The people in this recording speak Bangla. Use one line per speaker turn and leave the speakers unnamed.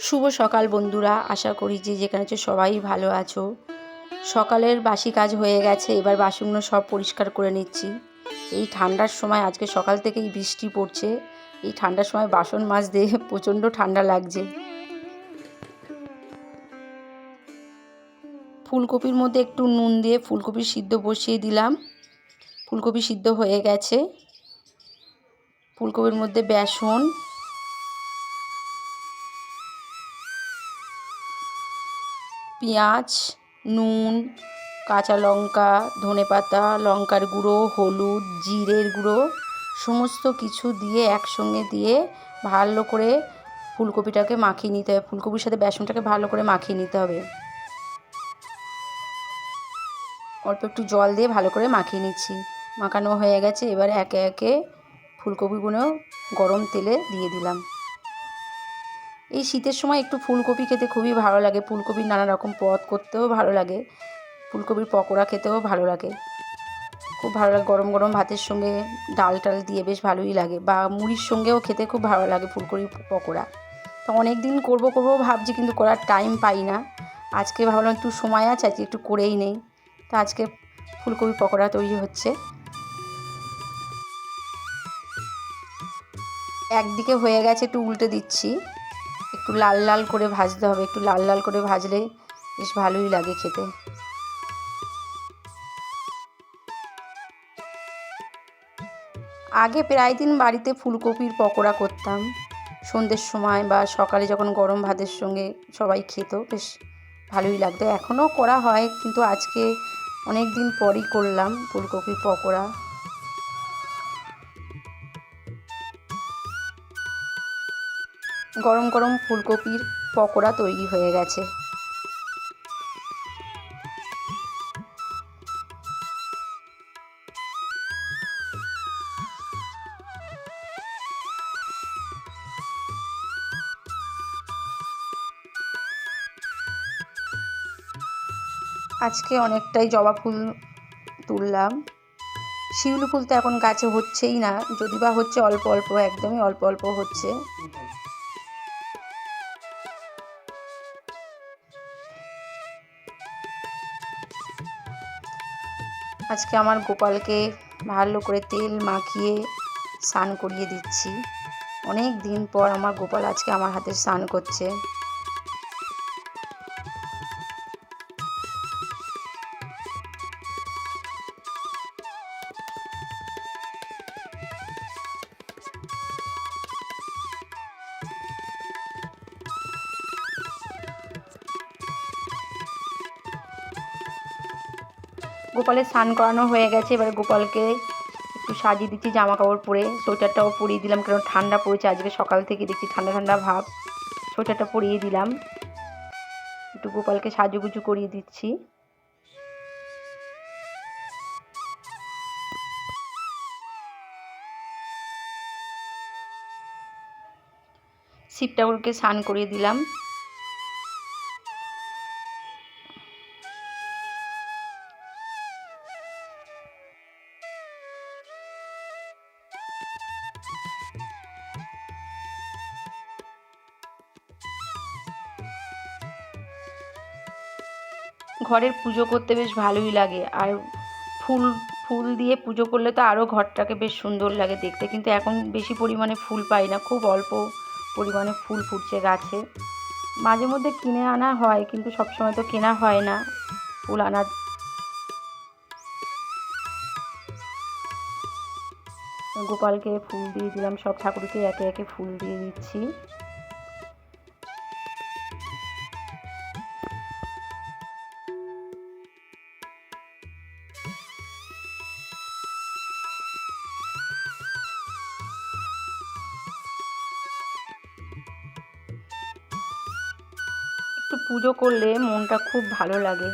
শুভ সকাল বন্ধুরা, আশা করি যে যেখানে আছো সবাই ভালো আছো। সকালের বাসি কাজ হয়ে গেছে, এবার বাসনগুলো সব পরিষ্কার করে নিচ্ছি। এই ঠান্ডার সময় আজকে সকাল থেকেই বৃষ্টি পড়ছে। এই ঠান্ডার সময় বাসন মাজতে প্রচণ্ড ঠান্ডা লাগছে। ফুলকপির মধ্যে একটু নুন দিয়ে ফুলকপি সিদ্ধ বসিয়ে দিলাম। ফুলকপি সিদ্ধ হয়ে গেছে। ফুলকপির মধ্যে বেসন, পেঁয়াজ, নুন, কাঁচা লঙ্কা, ধনেপাতা, লঙ্কার গুঁড়ো, হলুদ, জিরের গুঁড়ো সমস্ত কিছু দিয়ে একসঙ্গে দিয়ে ভালো করে ফুলকপিটাকে মাখিয়ে নিতে হবে। ফুলকপির সাথে বেসনটাকে ভালো করে মাখিয়ে নিতে হবে। অল্প একটু জল দিয়ে ভালো করে মাখিয়ে নিচ্ছি। মাখানো হয়ে গেছে। এবার একে একে ফুলকপিগুলো গরম তেলে দিয়ে দিলাম। এই শীতের সময় একটু ফুলকপি খেতে খুবই ভালো লাগে। ফুলকপির নানা রকম পদ করতেও ভালো লাগে। ফুলকপির পকোড়া খেতেও ভালো লাগে, খুব ভালো লাগে। গরম গরম ভাতের সঙ্গে ডাল টাল দিয়ে বেশ ভালোই লাগে, বা মুড়ির সঙ্গেও খেতে খুব ভালো লাগে ফুলকপির পকোড়া। তো অনেক দিন করবো ভাবছি, কিন্তু করার টাইম পাই না। আজকে ভাবলাম একটু সময় আছে, আজকে একটু করেই নেই। তো আজকে ফুলকপি পকোড়া তৈরি হচ্ছে। একদিকে হয়ে গেছে, একটু উল্টে দিচ্ছি। একটু লাল লাল করে ভাজতে হবে, একটু লাল লাল করে ভাজলে বেশ ভালোই লাগে খেতে। আগে প্রায় দিন বাড়িতে ফুলকপির পকোড়া করতাম সন্ধ্যের সময়, বা সকালে যখন গরম ভাতের সঙ্গে সবাই খেত, বেশ ভালোই লাগতো। এখনও করা হয়, কিন্তু আজকে অনেক দিন পরই করলাম ফুলকপির পকোড়া। গরম গরম ফুলকপির পকোড়া তৈরি হয়ে গেছে। আজকে অনেকটাই জবা ফুল তুললাম। শিউলি ফুল তো এখন গাছে হচ্ছেই না, যদি বা হচ্ছে অল্প অল্প, একদমই অল্প অল্প হচ্ছে। আজকে আমার গোপালকে ভালো করে তেল মাখিয়ে স্নান করিয়ে দিচ্ছি। অনেক দিন পর আমার গোপাল আজকে আমার হাতে স্নান করছে। গোপালের স্নান করানো হয়ে গেছে। এবার গোপালকে একটু সাজিয়ে দিচ্ছি জামা কাপড় পরে। সোয়েটারটাও পরিয়ে দিলাম, কারণ ঠান্ডা পড়েছে আজকে, সকাল থেকে দেখছি ঠান্ডা ঠান্ডা ভাব। সোয়েটারটা পরিয়ে দিলাম, একটু গোপালকে সাজুগুজু করিয়ে দিচ্ছি। শিব ঠাকুরকে স্নান করিয়ে দিলাম। ঘরের পুজো করতে বেশ ভালোই লাগে, আর ফুল ফুল দিয়ে পুজো করলে তো আরও ঘরটাকে বেশ সুন্দর লাগে দেখতে। কিন্তু এখন বেশি পরিমাণে ফুল পাই না, খুব অল্প পরিমাণে ফুল ফুটছে গাছে। মাঝে মধ্যে কিনে আনা হয়, কিন্তু সবসময় তো কেনা হয় না ফুল আনার। গোপালকে ফুল দিয়ে দিলাম, সব ঠাকুরকে একে একে ফুল দিয়ে দিচ্ছি। একটু পুজো করলে মনটা খুব ভালো লাগে।